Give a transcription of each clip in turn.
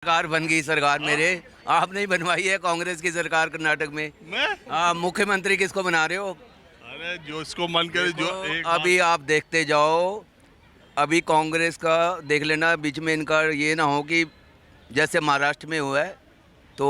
सरकार बन गई सरकार मेरे। आपने ही बनवाई है कांग्रेस की सरकार कर्नाटक में। मैं मुख्यमंत्री किसको बना रहे हो? अरे जो इसको मन करे जो देखो, एक अभी आप देखते जाओ। अभी कांग्रेस का देख लेना, बीच में इनका ये ना हो कि जैसे महाराष्ट्र में हुआ है तो।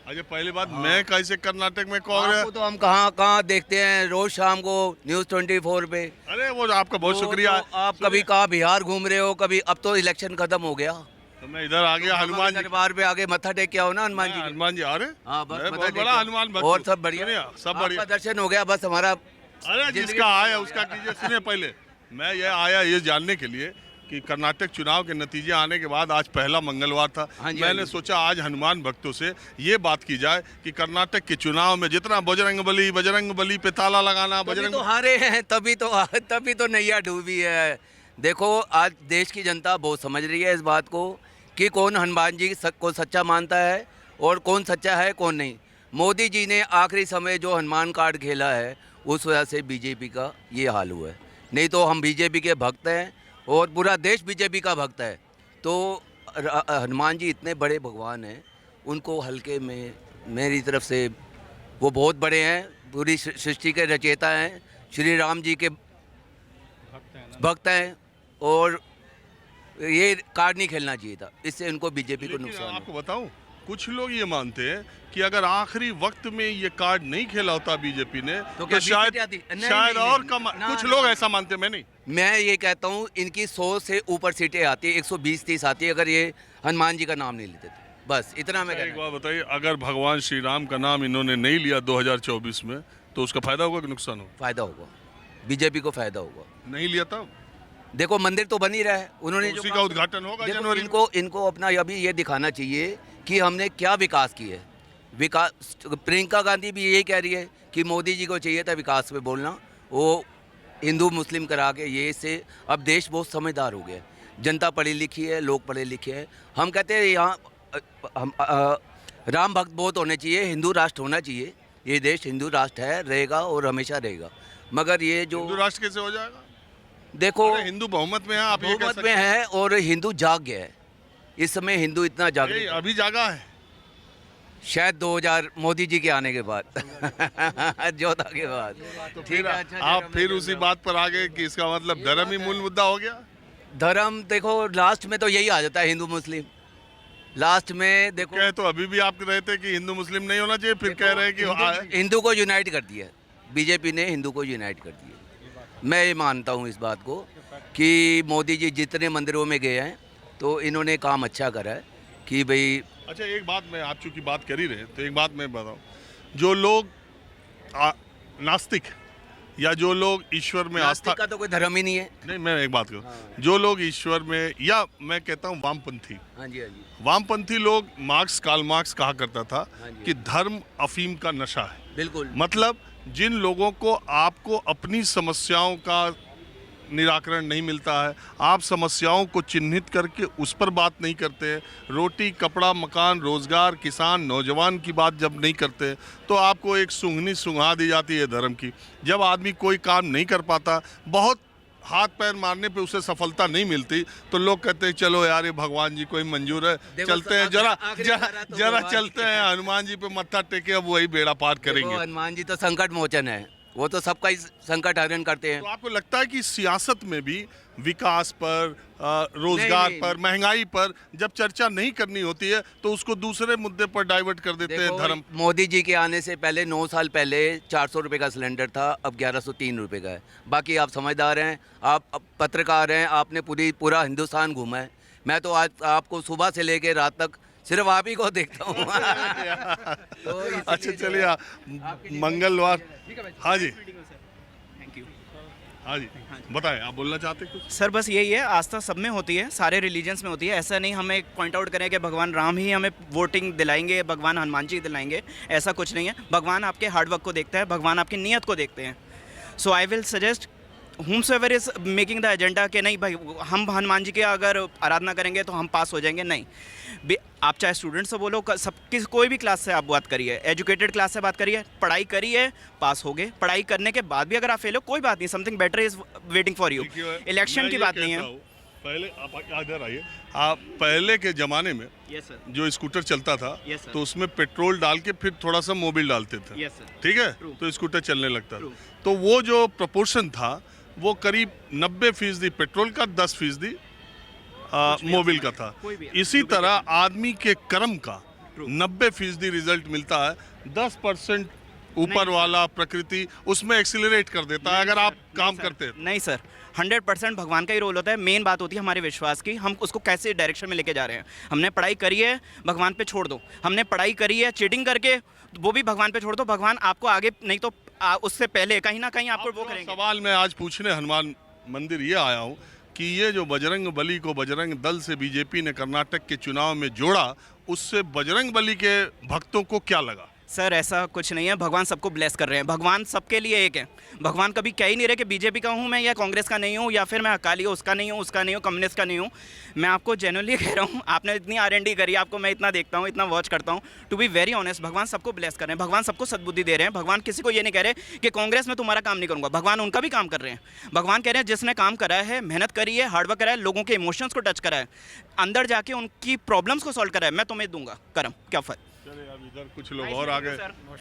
अच्छा पहली बात मैं कैसे कर्नाटक में कांग्रेस। आपको तो हम कहाँ कहाँ देखते हैं रोज शाम को न्यूज़ 24 पे। अरे वो आपका बहुत शुक्रिया। तो आप कभी कहाँ बिहार घूम रहे हो, कभी अब तो इलेक्शन खत्म हो गया तो मैं इधर आ गया हनुमान जी दरबार पे आगे मत्था टेक के आओ ना हनुमान जी के। हनुमान जी अरे हाँ बस मैं मत्था बहुत टेक बड़ा के आओ। हनुमान भक्त और हूँ। सब बढ़िया, सुनिए, सब आपका बढ़िया। दर्शन हो गया बस हमारा। अरे जिसका आया उसका कीजिए। सुनिए पहले मैं ये आया ये जानने के लिए कि कर्नाटक चुनाव के नतीजे आने के बाद आज पहला मंगलवार था। हाँ जी, मैंने हाँ जी। सोचा आज हनुमान भक्तों से ये बात की जाए कि कर्नाटक के चुनाव में जितना बजरंग बली पे ताला लगाना तभी बजरंग तो हारे हैं, तभी तो नैया डूबी है। देखो आज देश की जनता बहुत समझ रही है इस बात को कि कौन हनुमान जी को सच्चा मानता है और कौन सच्चा है कौन नहीं। मोदी जी ने आखिरी समय जो हनुमान कार्ड खेला है उस वजह से बीजेपी का ये हाल हुआ है। नहीं तो हम बीजेपी के भक्त हैं और पूरा देश बीजेपी का भक्त है। तो हनुमान जी इतने बड़े भगवान हैं, उनको हल्के में मेरी तरफ से वो बहुत बड़े हैं, पूरी सृष्टि के रचयिता हैं, श्री राम जी के भक्त हैं और ये कार्ड नहीं खेलना चाहिए था, इससे इनको बीजेपी को लेकिन नुकसान आपको है। बताऊं कुछ लोग ये मानते हैं कि अगर आखिरी वक्त में ये कार्ड नहीं खेला होता बीजेपी ने तो तो क्या शायद बीजेपी आती? नहीं, शायद नहीं, और नहीं, कम ना, कुछ ना, लोग ना। ऐसा मानते हैं। मैं नहीं मैं ये कहता हूँ इनकी 100 से ऊपर सीटें आती है, 120-30 आती है अगर ये हनुमान जी का नाम नहीं लेते तो। बस इतना मैं एक कहता बात बताइए अगर भगवान श्री राम का नाम इन्होंने नहीं लिया 2024 में तो उसका फायदा होगा कि नुकसान होगा। फायदा होगा, बीजेपी को फायदा होगा। नहीं लिया तब देखो मंदिर तो बन ही रहा है, उन्होंने तो जो उसी काम का उद्घाटन होगा देखो, जनवरी में। इनको अपना अभी ये दिखाना चाहिए कि हमने क्या विकास किया है। विकास प्रियंका गांधी भी यही कह रही है कि मोदी जी को चाहिए था विकास पे बोलना, वो हिंदू मुस्लिम करा के ये से अब देश बहुत समझदार हो गया है। जनता पढ़ी लिखी है, लोग पढ़े लिखे हैं। हम कहते हैं यहाँ हम राम भक्त बहुत होने चाहिए, हिंदू राष्ट्र होना चाहिए। ये देश हिंदू राष्ट्र है, रहेगा और हमेशा रहेगा। मगर ये जो हिंदू राष्ट्र कैसे हो जाएगा। देखो अरे हिंदू बहुमत में है आप ये कह बहुमत सकते में है और हिंदू जाग गया है। इस समय हिंदू इतना हैं। जागृत है। अभी जागा है शायद 2000 मोदी जी के आने के बाद 14 के बाद। तो ठीक फिर है, अच्छा, आप चलो, फिर मैं उसी चलता बात पर आ गए कि इसका मतलब धर्म ही मूल मुद्दा हो गया। हूं। धर्म देखो लास्ट में तो यही आ जाता है, हिंदू मुस्लिम लास्ट में। देखो कहे तो अभी भी आप रहे थे कि हिंदू मुस्लिम नहीं होना चाहिए, फिर कह रहे हैं कि हिंदू को यूनाइट कर दिया, बीजेपी ने हिंदू को यूनाइट कर दिया। मैं ये मानता हूँ इस बात को कि मोदी जी जितने मंदिरों में गए हैं तो इन्होंने काम अच्छा करा है कि भाई। अच्छा एक बात मैं आप चूंकि बात कर ही रहे तो एक बात मैं बताऊं, जो लोग नास्तिक या जो लोग ईश्वर में आस्था नास्तिक का तो कोई धर्म ही नहीं है। नहीं मैं एक बात करूं जो लोग ईश्वर में या मैं कहता हूं वामपंथी हाँ जी, हाँ जी, वामपंथी लोग कार्ल मार्क्स कहा करता था हाँ जी। कि धर्म अफीम का नशा है। बिल्कुल। मतलब जिन लोगों को आपको अपनी समस्याओं का निराकरण नहीं मिलता है, आप समस्याओं को चिन्हित करके उस पर बात नहीं करते, रोटी कपड़ा मकान रोजगार किसान नौजवान की बात जब नहीं करते तो आपको एक सूंघनी सूंघा दी जाती है धर्म की। जब आदमी कोई काम नहीं कर पाता, बहुत हाथ पैर मारने पे उसे सफलता नहीं मिलती तो लोग कहते हैं चलो यार ये भगवान जी को ही मंजूर है, देखो, चलते हैं जरा आखिरी जरा बार तो जरा भगवान चलते हैं हनुमान जी पे मत्था टेके, अब वही बेड़ा पार देखो, करेंगे। हनुमान जी तो संकट मोचन है, वो तो सबका ही संकट हरण करते हैं। तो आपको लगता है कि सियासत में भी विकास पर रोजगार नहीं, पर महंगाई पर जब चर्चा नहीं करनी होती है तो उसको दूसरे मुद्दे पर डाइवर्ट कर देते हैं देखो, धर्म। मोदी जी के आने से पहले 9 साल पहले 400 रुपये का सिलेंडर था, अब 1103 रुपये का है। बाकी आप समझदार हैं, आप पत्रकार हैं, आपने पूरा हिंदुस्तान घूमा है। मैं तो आज आपको सुबह से लेकर रात तक सिर्फ आप ही को देखता हूँ। तो इसलिए अच्छा जो चलिए है, मंगलवार। हाँ जी थैंक यू हाँ जी बताएं आप बोलना चाहते हैं कुछ। सर। बस यही है, आस्था सब में होती है, सारे रिलीजन्स में होती है। ऐसा नहीं हमें पॉइंट आउट करें कि भगवान राम ही हमें वोटिंग दिलाएंगे, भगवान हनुमान जी दिलाएंगे, ऐसा कुछ नहीं है। भगवान आपके हार्डवर्क को देखता है, भगवान आपकी नीयत को देखते हैं। So I will suggest whomsoever is making the agenda कि नहीं भाई हम हनुमान जी की अगर आराधना करेंगे तो हम पास हो जाएंगे, नहीं। आप चाहे स्टूडेंट से बोलो, सबकी कोई भी क्लास से आप बात करिए, एजुकेटेड क्लास से बात करिए, पढ़ाई करिए, पास हो गए। पढ़ाई करने के बाद भी अगर आप फेल हो कोई बात नहीं, something better is waiting for you. देखिए, इलेक्शन मैं की ये बात नहीं कहता है। हूँ पहले आप इधर आइए। आप पहले के ज़माने में यस सर, जो स्कूटर चलता था Yes, sir. तो उसमें पेट्रोल डाल के फिर थोड़ा सा मोबिल डालते थे, यस सर, ठीक है, True. तो स्कूटर चलने लगता True. था। तो वो जो प्रोपोर्शन था वो करीब 90% पेट्रोल का, 10% मोबिल का था। कोई भी इसी तरह आदमी के कर्म का True. 90% रिजल्ट मिलता है, 10% ऊपर नहीं, वाला प्रकृति उसमें एक्सिलरेट कर देता है अगर आप काम सर, करते हैं। नहीं सर, 100% भगवान का ही रोल होता है। मेन बात होती है हमारे विश्वास की, हम उसको कैसे डायरेक्शन में लेके जा रहे हैं। हमने पढ़ाई करी है, भगवान पे छोड़ दो। हमने पढ़ाई करी है चीटिंग करके, वो भी भगवान पे छोड़ दो। भगवान आपको आगे नहीं तो उससे पहले कहीं ना कहीं आपको वो करेंगे। सवाल मैं आज पूछने हनुमान मंदिर ये आया हूँ कि ये जो बजरंग बली को बजरंग दल से बीजेपी ने कर्नाटक के चुनाव में जोड़ा, उससे बजरंग बली के भक्तों को क्या लगा? सर ऐसा कुछ नहीं है, भगवान सबको ब्लेस कर रहे हैं। भगवान सबके लिए एक है। भगवान कभी कह ही नहीं रहे कि बीजेपी का हूँ मैं या कांग्रेस का नहीं हूँ या फिर मैं अकाली हूँ, उसका नहीं हूँ, उसका नहीं हूँ, कम्युनिस्ट का नहीं हूँ। मैं आपको जेन्युइनली कह रहा हूँ, आपने इतनी R&D करी, आपको मैं इतना देखता हूँ, इतना वॉच करता हूँ। टू बी वेरी ऑनेस्ट, भगवान सबको ब्लेस कर रहे हैं, भगवान सबको सद्बुद्धि दे रहे हैं। भगवान किसी को ये नहीं कह रहे कि कांग्रेस में तुम्हारा काम नहीं करूँगा, भगवान उनका भी काम कर रहे हैं। भगवान कह रहे हैं जिसने काम करा है, मेहनत करी है, हार्डवर्क करा है, लोगों के इमोशंस को टच करा है, अंदर जाके उनकी प्रॉब्लम्स को सॉल्व करा है, मैं तुम्हें दूंगा करम। क्या फर्क? चले अब इधर कुछ लोग और आ गए।